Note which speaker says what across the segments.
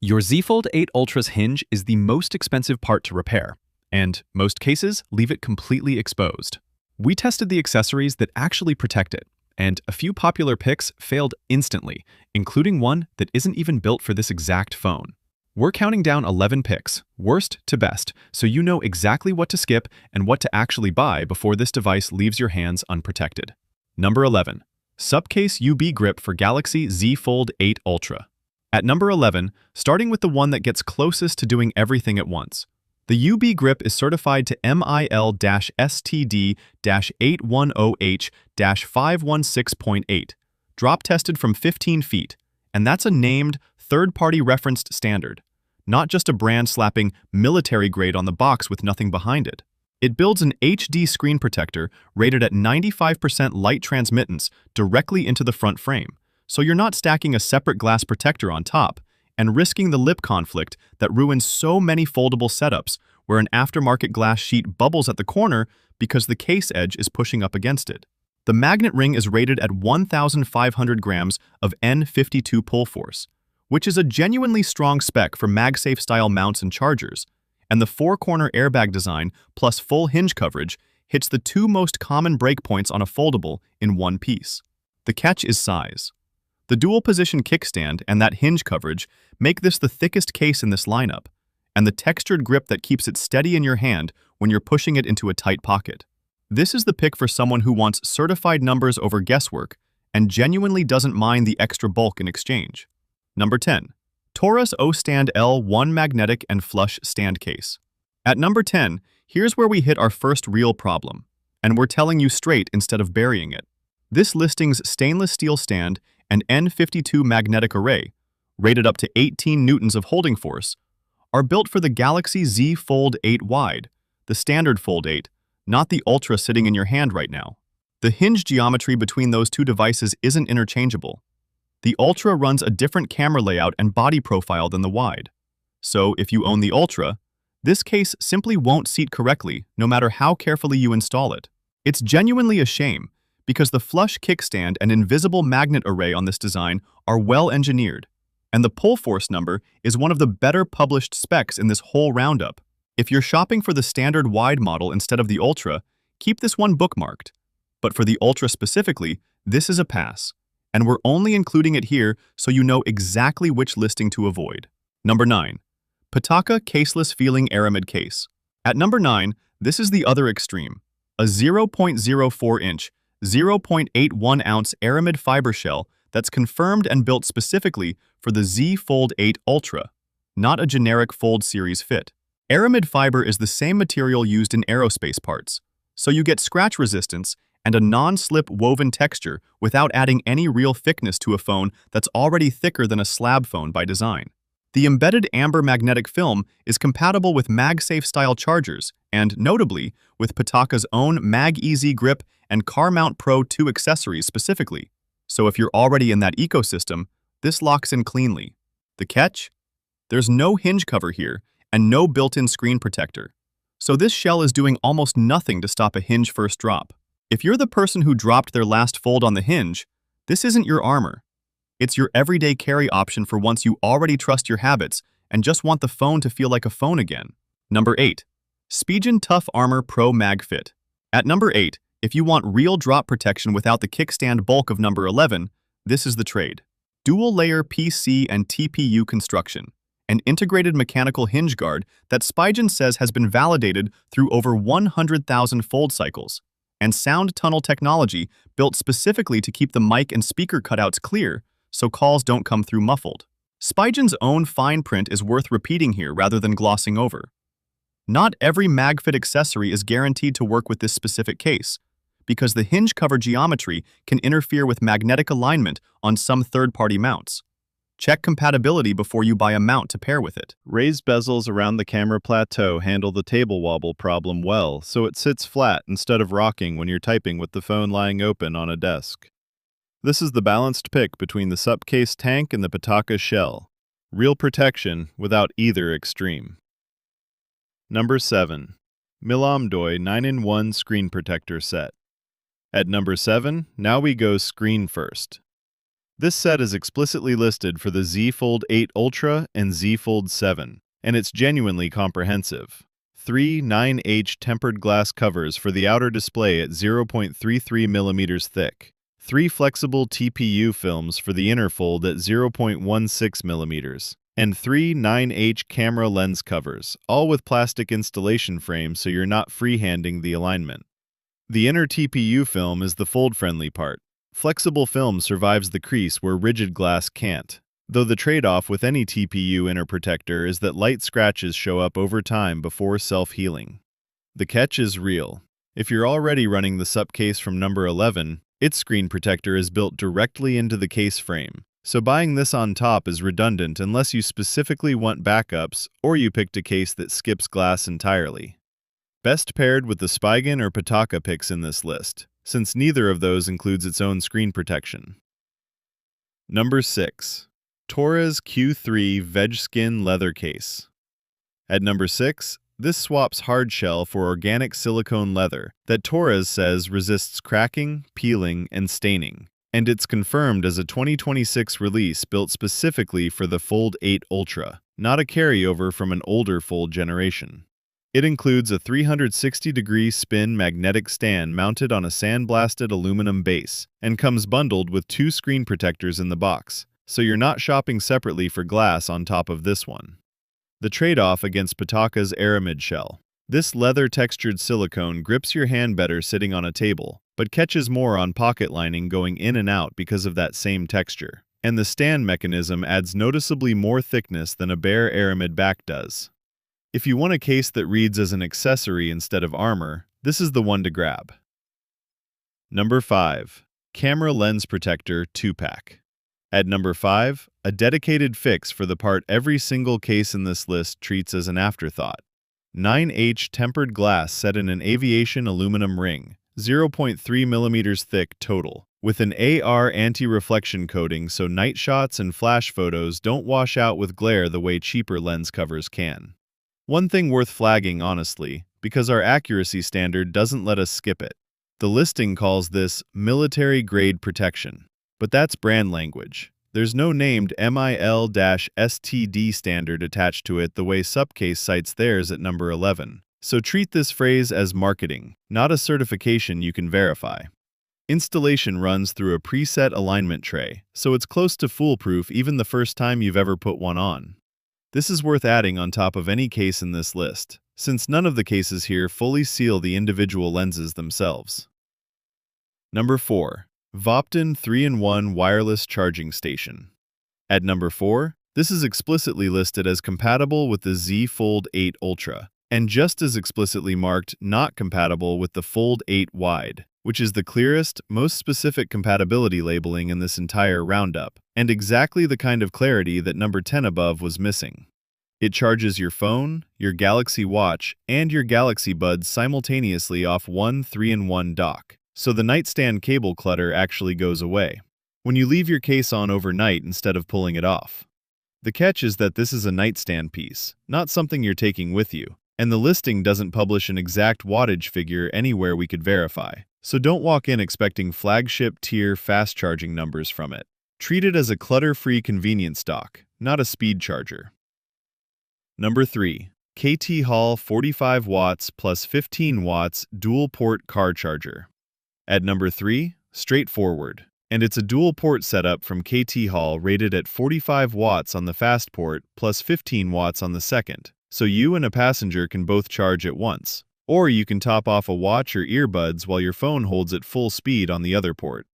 Speaker 1: Your Z Fold 8 Ultra's hinge is the most expensive part to repair, and most cases leave it completely exposed. We tested the accessories that actually protect it, and a few popular picks failed instantly, including one that isn't even built for this exact phone. We're counting down 11 picks, worst to best, so you know exactly what to skip and what to actually buy before this device leaves your hands unprotected. Number 11. SUPCASE UB Grip for Galaxy Z Fold 8 Ultra. At number 11, starting with the one that gets closest to doing everything at once. The UB Grip is certified to MIL-STD-810H-516.8, drop tested from 15 feet, and that's a named, third-party referenced standard, not just a brand slapping military grade on the box with nothing behind it. It builds an HD screen protector rated at 95% light transmittance directly into the front frame, so you're not stacking a separate glass protector on top and risking the lip conflict that ruins so many foldable setups where an aftermarket glass sheet bubbles at the corner because the case edge is pushing up against it. The magnet ring is rated at 1,500 grams of N52 pull force, which is a genuinely strong spec for MagSafe-style mounts and chargers, and the four-corner airbag design plus full hinge coverage hits the two most common breakpoints on a foldable in one piece. The catch is size. The dual-position kickstand and that hinge coverage make this the thickest case in this lineup, and the textured grip that keeps it steady in your hand when you're pushing it into a tight pocket. This is the pick for someone who wants certified numbers over guesswork and genuinely doesn't mind the extra bulk in exchange. Number 10. TORRAS Ostand L1 Magnetic and Flush Stand Case. At number 10, here's where we hit our first real problem, and we're telling you straight instead of burying it. This listing's stainless steel stand and N52 magnetic array, rated up to 18 newtons of holding force, are built for the Galaxy Z Fold 8 Wide, the standard Fold 8, not the Ultra sitting in your hand right now. The hinge geometry between those two devices isn't interchangeable. The Ultra runs a different camera layout and body profile than the Wide. So if you own the Ultra, this case simply won't seat correctly no matter how carefully you install it. It's genuinely a shame, because the flush kickstand and invisible magnet array on this design are well engineered, and the pull force number is one of the better published specs in this whole roundup. If you're shopping for the standard wide model instead of the Ultra, keep this one bookmarked. But for the Ultra specifically, this is a pass, and we're only including it here so you know exactly which listing to avoid. Number 9. Pitaka Caseless Feeling Aramid Case. At number 9, this is the other extreme, a 0.04-inch, 0.81-ounce Aramid fiber shell that's confirmed and built specifically for the Z Fold 8 Ultra, not a generic Fold series fit. Aramid fiber is the same material used in aerospace parts, so you get scratch resistance and a non-slip woven texture without adding any real thickness to a phone that's already thicker than a slab phone by design. The embedded amber magnetic film is compatible with MagSafe-style chargers and, notably, with Pitaka's own MagEZ grip and Car Mount Pro 2 accessories specifically. So if you're already in that ecosystem, this locks in cleanly. The catch? There's no hinge cover here and no built-in screen protector. So this shell is doing almost nothing to stop a hinge first drop. If you're the person who dropped their last fold on the hinge, this isn't your armor. It's your everyday carry option for once you already trust your habits and just want the phone to feel like a phone again. Number 8. Spigen Tough Armor Pro MagFit. At number 8, if you want real drop protection without the kickstand bulk of number 11, this is the trade. Dual-layer PC and TPU construction, an integrated mechanical hinge guard that Spigen says has been validated through over 100,000 fold cycles, and sound tunnel technology built specifically to keep the mic and speaker cutouts clear so calls don't come through muffled. Spigen's own fine print is worth repeating here rather than glossing over. Not every MagFit accessory is guaranteed to work with this specific case, because the hinge cover geometry can interfere with magnetic alignment on some third-party mounts. Check compatibility before you buy a mount to pair with it.
Speaker 2: Raised bezels around the camera plateau handle the table wobble problem well, so it sits flat instead of rocking when you're typing with the phone lying open on a desk. This is the balanced pick between the SUPCASE tank and the Pitaka shell. Real protection without either extreme. Number 7. Milomdoi 9-in-1 Screen Protector Set. At number 7, now we go screen first. This set is explicitly listed for the Z Fold 8 Ultra and Z Fold 7, and it's genuinely comprehensive. 3 9H tempered glass covers for the outer display at 0.33 mm thick. 3 flexible TPU films for the inner fold at 0.16 mm. And 3 9H camera lens covers, all with plastic installation frames so you're not freehanding the alignment. The inner TPU film is the fold-friendly part. Flexible film survives the crease where rigid glass can't, though the trade-off with any TPU inner protector is that light scratches show up over time before self-healing. The catch is real. If you're already running the SUPCASE from number 11, its screen protector is built directly into the case frame, so buying this on top is redundant unless you specifically want backups or you picked a case that skips glass entirely. Best paired with the Spigen or Pitaka picks in this list, since neither of those includes its own screen protection. Number 6. TORRAS Q3 VegSkin Leather Case. At number 6, this swaps hardshell for organic silicone leather that TORRAS says resists cracking, peeling, and staining, and it's confirmed as a 2026 release built specifically for the Fold 8 Ultra, not a carryover from an older Fold generation. It includes a 360-degree spin magnetic stand mounted on a sandblasted aluminum base and comes bundled with 2 screen protectors in the box, so you're not shopping separately for glass on top of this one. The trade-off against Pitaka's Aramid shell. This leather-textured silicone grips your hand better sitting on a table, but catches more on pocket lining going in and out because of that same texture. And the stand mechanism adds noticeably more thickness than a bare Aramid back does. If you want a case that reads as an accessory instead of armor, this is the one to grab. Number 5. Camera Lens Protector 2-pack. At number 5, a dedicated fix for the part every single case in this list treats as an afterthought. 9H tempered glass set in an aviation aluminum ring, 0.3 mm thick total, with an AR anti-reflection coating so night shots and flash photos don't wash out with glare the way cheaper lens covers can. One thing worth flagging, honestly, because our accuracy standard doesn't let us skip it. The listing calls this military-grade protection, but that's brand language. There's no named MIL-STD standard attached to it the way SUPCASE cites theirs at number 11. So treat this phrase as marketing, not a certification you can verify. Installation runs through a preset alignment tray, so it's close to foolproof even the first time you've ever put one on. This is worth adding on top of any case in this list, since none of the cases here fully seal the individual lenses themselves. Number 4. Voppton 3-in-1 Wireless Charging Station. At number 4, this is explicitly listed as compatible with the Z Fold 8 Ultra, and just as explicitly marked not compatible with the Fold 8 Wide, which is the clearest, most specific compatibility labeling in this entire roundup, and exactly the kind of clarity that number 10 above was missing. It charges your phone, your Galaxy Watch, and your Galaxy Buds simultaneously off one 3-in-1 dock, so the nightstand cable clutter actually goes away when you leave your case on overnight instead of pulling it off. The catch is that this is a nightstand piece, not something you're taking with you, and the listing doesn't publish an exact wattage figure anywhere we could verify, so don't walk in expecting flagship-tier fast-charging numbers from it. Treat it as a clutter-free convenience dock, not a speed charger. Number 3. KTHall 45 watts plus 15 watts dual-port car charger. At number 3, straightforward, and it's a dual-port setup from KTHall rated at 45 watts on the fast port plus 15 watts on the second, so you and a passenger can both charge at once. Or you can top off a watch or earbuds while your phone holds at full speed on the other port.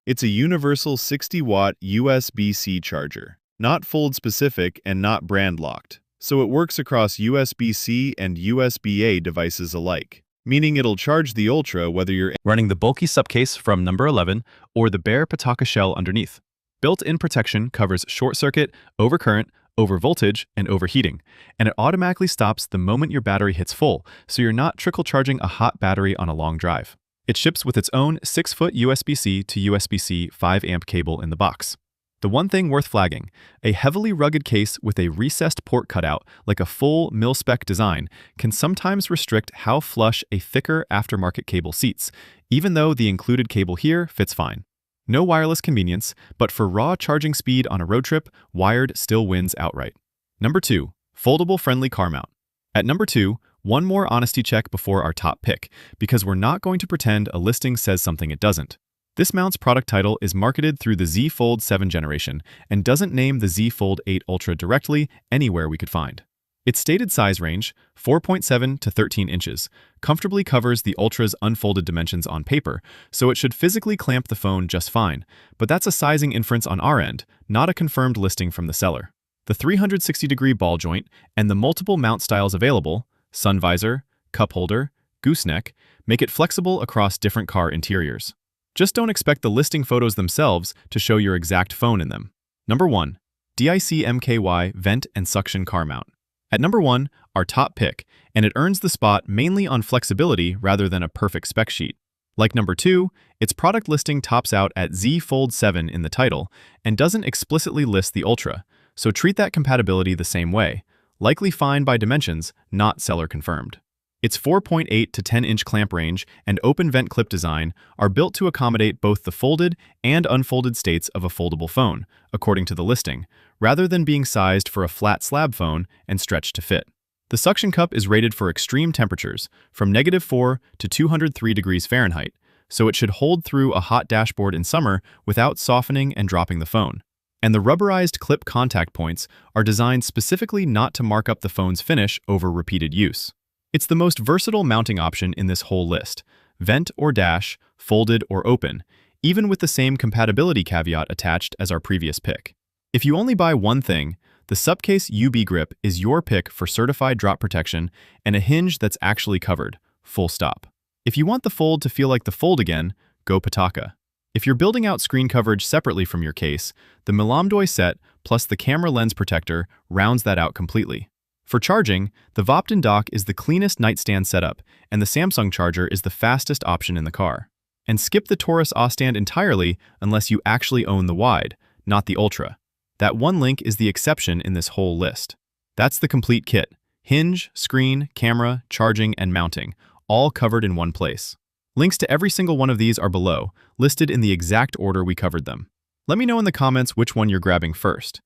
Speaker 2: It's a universal 60-watt USB-C charger, not fold-specific and not brand-locked, so it works across USB-C and USB-A devices alike, meaning it'll charge the Ultra whether you're
Speaker 1: running the bulky SUPCASE from number 11 or the bare Pitaka shell underneath. Built-in protection covers short circuit, overcurrent, overvoltage, and overheating, and it automatically stops the moment your battery hits full, so you're not trickle charging a hot battery on a long drive. It ships with its own 6-foot USB-C to USB-C 5-amp cable in the box. The one thing worth flagging, a heavily rugged case with a recessed port cutout, like a full mil-spec design, can sometimes restrict how flush a thicker aftermarket cable seats, even though the included cable here fits fine. No wireless convenience, but for raw charging speed on a road trip, wired still wins outright. Number 2. Foldable-Friendly Car Mount. At number 2, one more honesty check before our top pick, because we're not going to pretend a listing says something it doesn't. This mount's product title is marketed through the Z Fold 7 generation and doesn't name the Z Fold 8 Ultra directly anywhere we could find. Its stated size range, 4.7 to 13 inches, comfortably covers the Ultra's unfolded dimensions on paper, so it should physically clamp the phone just fine, but that's a sizing inference on our end, not a confirmed listing from the seller. The 360-degree ball joint and the multiple mount styles available, sun visor, cup holder, gooseneck, make it flexible across different car interiors. Just don't expect the listing photos themselves to show your exact phone in them. Number 1. DICMKY Vent and Suction Car Mount. At number 1, our top pick, and it earns the spot mainly on flexibility rather than a perfect spec sheet. Like number 2, its product listing tops out at Z Fold 7 in the title and doesn't explicitly list the Ultra, so treat that compatibility the same way, likely fine by dimensions, not seller confirmed. Its 4.8 to 10-inch clamp range and open vent clip design are built to accommodate both the folded and unfolded states of a foldable phone, according to the listing, rather than being sized for a flat slab phone and stretched to fit. The suction cup is rated for extreme temperatures, from -4 to 203 degrees Fahrenheit, so it should hold through a hot dashboard in summer without softening and dropping the phone. And the rubberized clip contact points are designed specifically not to mark up the phone's finish over repeated use. It's the most versatile mounting option in this whole list, vent or dash, folded or open, even with the same compatibility caveat attached as our previous pick. If you only buy one thing, the SUPCASE UB grip is your pick for certified drop protection and a hinge that's actually covered, full stop. If you want the fold to feel like the fold again, go Pitaka. If you're building out screen coverage separately from your case, the Milomdoi set plus the camera lens protector rounds that out completely. For charging, the voppton dock is the cleanest nightstand setup, and the Samsung charger is the fastest option in the car. And skip the TORRAS Ostand entirely unless you actually own the wide, not the Ultra. That one link is the exception in this whole list. That's the complete kit: hinge, screen, camera, charging, and mounting, all covered in one place. Links to every single one of these are below, listed in the exact order we covered them. Let me know in the comments which one you're grabbing first.